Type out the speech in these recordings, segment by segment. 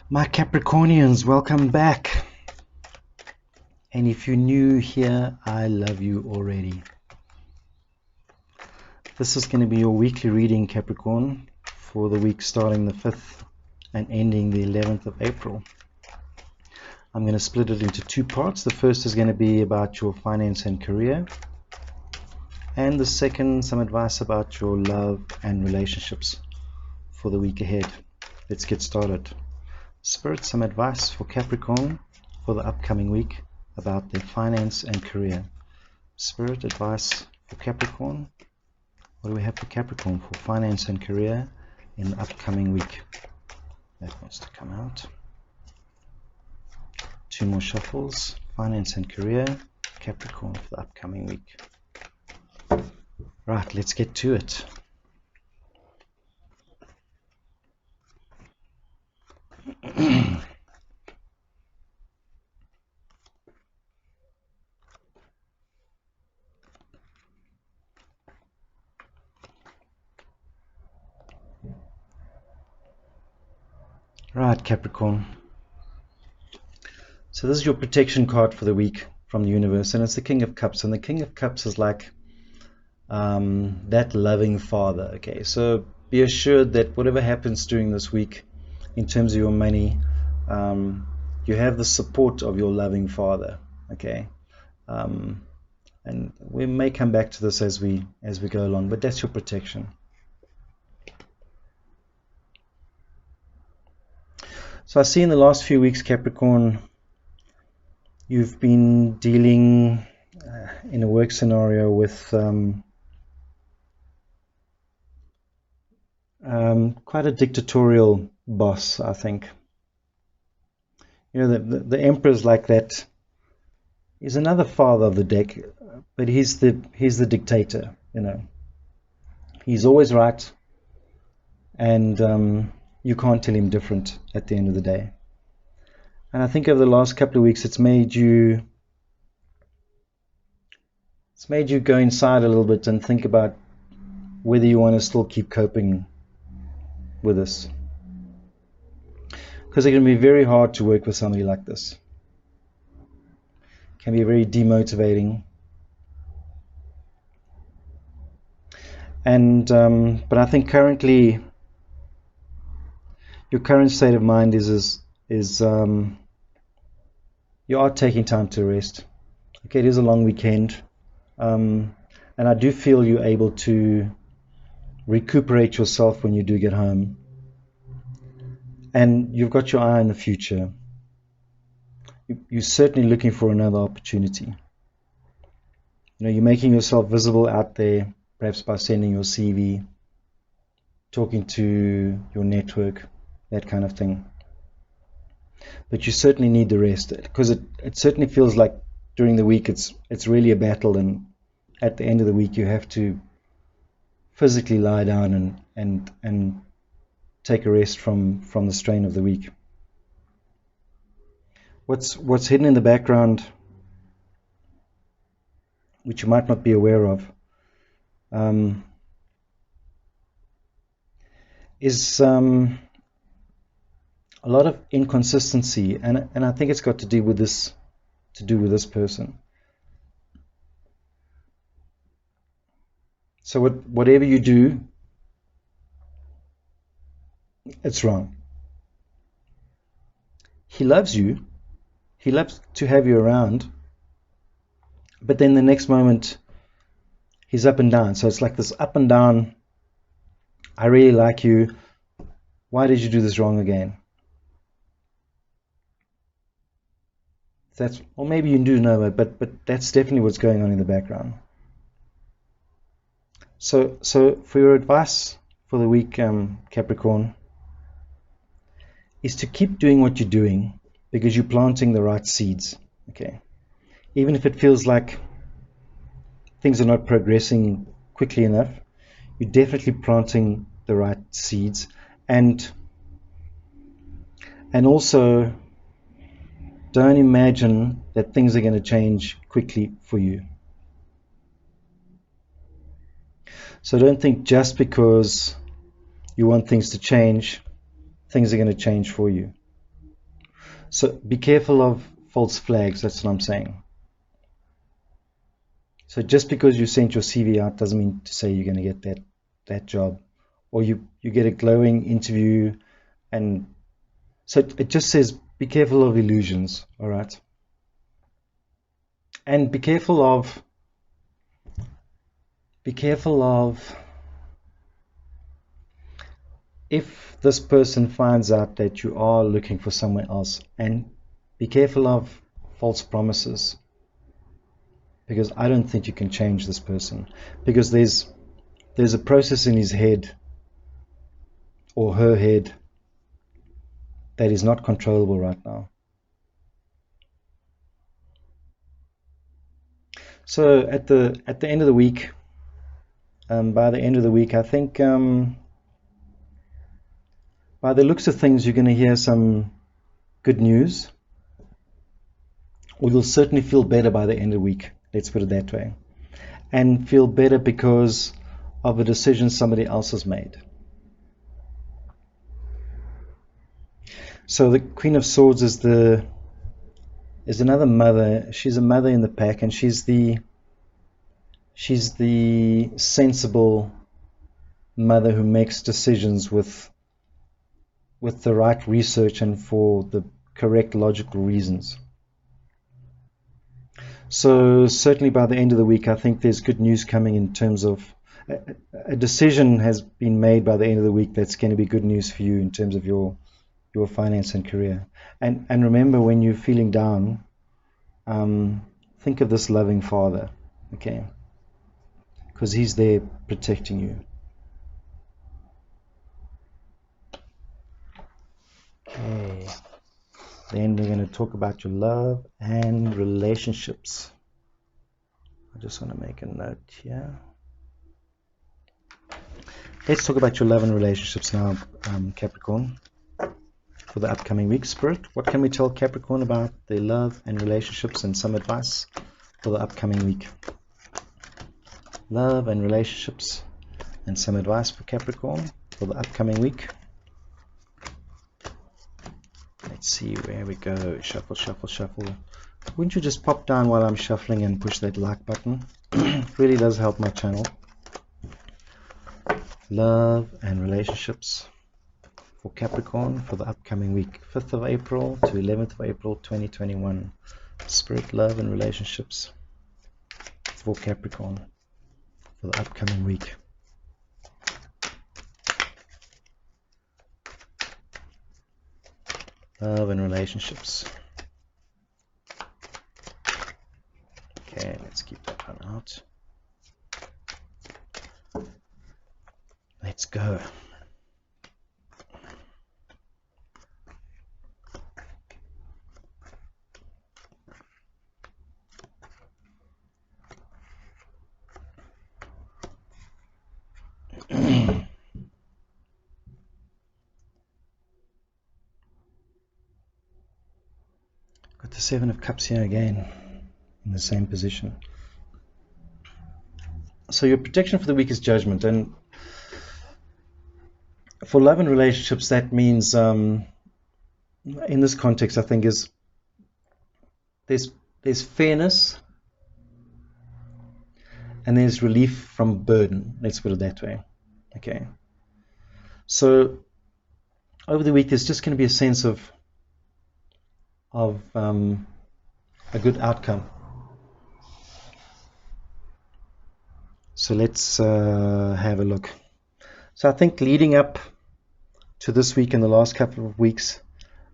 My Capricornians, welcome back. And if you're new here, I love you already. This is going to be your weekly reading, Capricorn, for the week starting the 5th and ending the 11th of April. I'm going to split it into two parts. The first is going to be about your finance and career. And the second, some advice about your love and relationships for the week ahead. Let's get started. Spirit, some advice for Capricorn for the upcoming week about their finance and career. Spirit, advice for Capricorn. What do we have for Capricorn for finance and career in the upcoming week? That wants to come out. Two more shuffles. Finance and career, Capricorn for the upcoming week. Right, let's get to it. Right, Capricorn. So this is your protection card for the week from the universe, and it's the King of Cups. And the King of Cups is like that loving father. Okay, so be assured that whatever happens during this week in terms of your money, you have the support of your loving father. Okay, and we may come back to this as we go along, but that's your protection. So I see in the last few weeks, Capricorn, you've been dealing in a work scenario with quite a dictatorial boss, I think. You know, the emperor's like that. He's another father of the deck, but he's the dictator. You know, he's always right, and you can't tell him different at the end of the day. And I think over the last couple of weeks, it's made you go inside a little bit and think about whether you want to still keep coping with this, because it can be very hard to work with somebody like this. It can be very demotivating, and but I think currently your current state of mind is you are taking time to rest. Okay, it is a long weekend, and I do feel you're able to recuperate yourself when you do get home, and you've got your eye on the future. You're certainly looking for another opportunity. You know, you're making yourself visible out there, perhaps by sending your CV, talking to your network, that kind of thing. But you certainly need the rest, because it certainly feels like during the week it's really a battle, and at the end of the week you have to physically lie down and take a rest from the strain of the week. What's hidden in the background, which you might not be aware of, is a lot of inconsistency, and I think it's got to do with this person. So whatever you do, it's wrong. He loves you. He loves to have you around. But then the next moment, he's up and down. So it's like this up and down. I really like you. Why did you do this wrong again? Or maybe you do know it, but that's definitely what's going on in the background. So for your advice for the week, Capricorn, is to keep doing what you're doing, because you're planting the right seeds. Okay, even if it feels like things are not progressing quickly enough, you're definitely planting the right seeds, and also don't imagine that things are going to change quickly for you. So don't think just because you want things to change, things are going to change for you. So be careful of false flags, that's what I'm saying. So just because you sent your CV out doesn't mean to say you're going to get that job, or you get a glowing interview, and so it just says be careful of illusions, all right? And be careful of if this person finds out that you are looking for someone else, and be careful of false promises, because I don't think you can change this person, because there's a process in his head or her head that is not controllable right now. So at the end of the week, by the end of the week, I think by the looks of things, you're going to hear some good news, or you'll certainly feel better by the end of the week, let's put it that way, and feel better because of a decision somebody else has made. So the Queen of Swords is another mother. She's a mother in the pack, and she's the sensible mother who makes decisions with the right research and for the correct logical reasons. So certainly by the end of the week, I think there's good news coming in terms of a decision has been made by the end of the week that's going to be good news for you in terms of your finance and career. And remember, when you're feeling down, think of this loving father, okay? Because he's there protecting you. Okay. Then we're going to talk about your love and relationships. I just want to make a note here. Let's talk about your love and relationships now, Capricorn, for the upcoming week. Spirit, what can we tell Capricorn about their love and relationships, and some advice for the upcoming week? Love and relationships and some advice for Capricorn for the upcoming week. Let's see where we go. Shuffle, shuffle, shuffle. Wouldn't you just pop down while I'm shuffling and push that like button? It really does help my channel. Love and relationships for Capricorn for the upcoming week, 5th of April to 11th of April 2021. Spirit, love and relationships for Capricorn for the upcoming week. Love and relationships. Okay, let's keep that one out. Let's go. Got the 7 of Cups here again in the same position. So your protection for the week is Judgment, and for love and relationships, that means in this context, I think, is there's fairness and there's relief from burden. Let's put it that way. Okay. So over the week, there's just going to be a sense of a good outcome. So let's have a look. So I think leading up to this week and the last couple of weeks,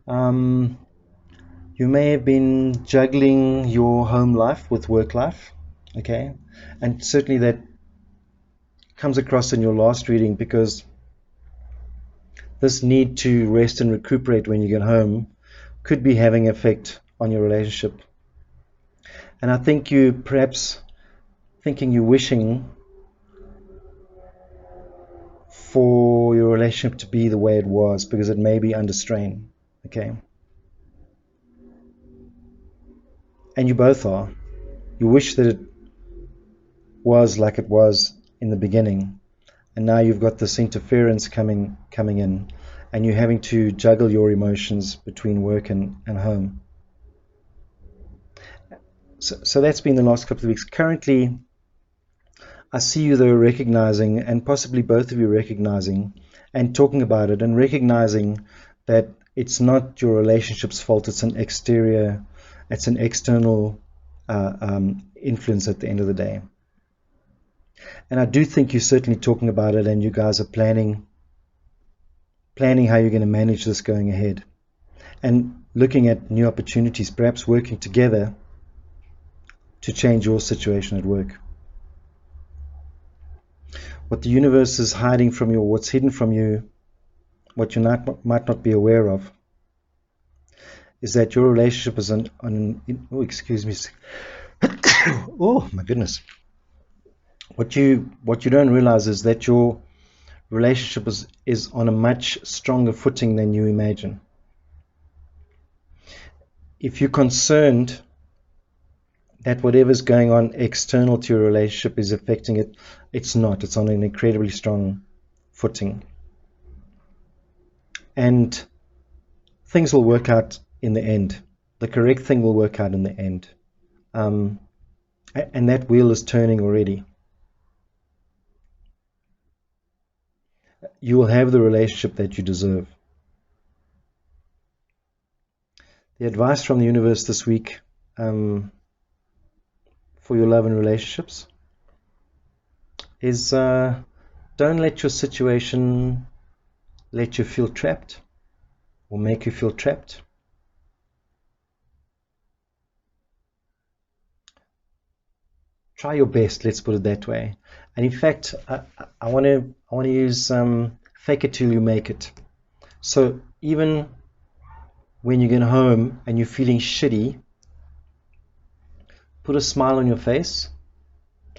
you may have been juggling your home life with work life, okay? And certainly that comes across in your last reading, because this need to rest and recuperate when you get home could be having effect on your relationship. And I think you perhaps you're wishing for your relationship to be the way it was, because it may be under strain, okay? And you both are. You wish that it was like it was in the beginning, and now you've got this interference coming in, and you're having to juggle your emotions between work and home. So that's been the last couple of weeks. Currently, I see you though recognizing, and possibly both of you recognizing and talking about it, and recognizing that it's not your relationship's fault, it's an external influence at the end of the day. And I do think you're certainly talking about it, and you guys are planning how you're going to manage this going ahead, and looking at new opportunities, perhaps working together to change your situation at work. What the universe is hiding from you, what's hidden from you, what you might not be aware of, is that your relationship is oh, excuse me. Oh my goodness. What you don't realize is that your relationship is on a much stronger footing than you imagine. If you're concerned that whatever's going on external to your relationship is affecting it, it's not. It's on an incredibly strong footing. And things will work out in the end. The correct thing will work out in the end. And that wheel is turning already. You will have the relationship that you deserve. The advice from the universe this week for your love and relationships is don't let your situation let you feel trapped or make you feel trapped. Try your best, let's put it that way. And in fact, I want to use fake it till you make it. So even when you get home and you're feeling shitty, put a smile on your face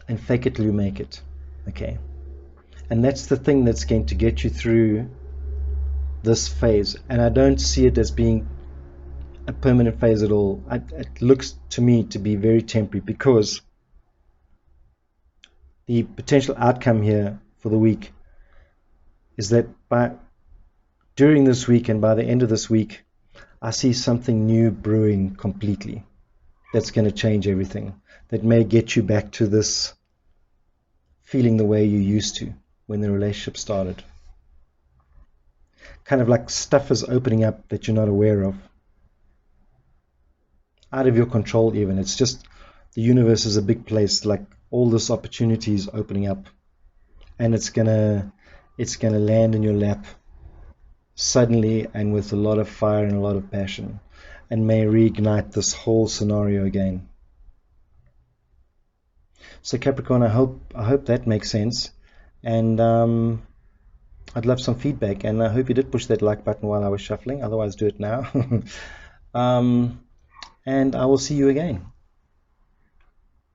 and fake it till you make it. Okay? And that's the thing that's going to get you through this phase. And I don't see it as being a permanent phase at all. It looks to me to be very temporary, because the potential outcome here for the week is that during this week and by the end of this week, I see something new brewing completely. That's going to change everything. That may get you back to this feeling the way you used to when the relationship started. Kind of like stuff is opening up that you're not aware of. Out of your control even. It's just the universe is a big place. Like all this opportunity is opening up. And it's gonna land in your lap suddenly and with a lot of fire and a lot of passion, and may reignite this whole scenario again. So Capricorn, I hope that makes sense, and I'd love some feedback, and I hope you did push that like button while I was shuffling. Otherwise, do it now. And I will see you again.